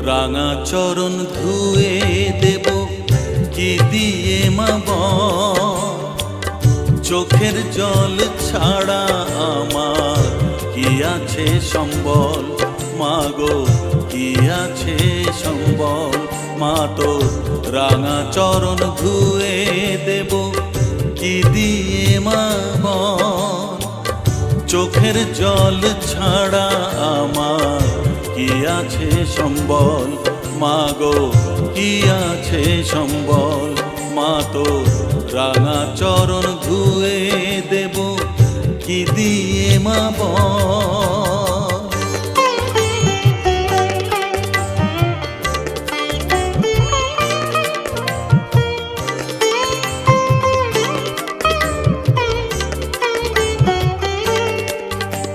রাঙা চরণ ধুয়ে দেব কি দিয়ে মা বল, চোখের জল ছাড়া আমার কি আছে সম্বল, মাগো কি আছে সম্বল। মা তোর রাঙা চরণ ধুয়ে দেব কি দিয়ে মা বল, চোখের জল ছাড়া আমার কি আছে সম্বল, মাগো কি আছে সম্বল। মা তোর রাঙা চরণ ধুয়ে দেব কি দিয়ে মা বল।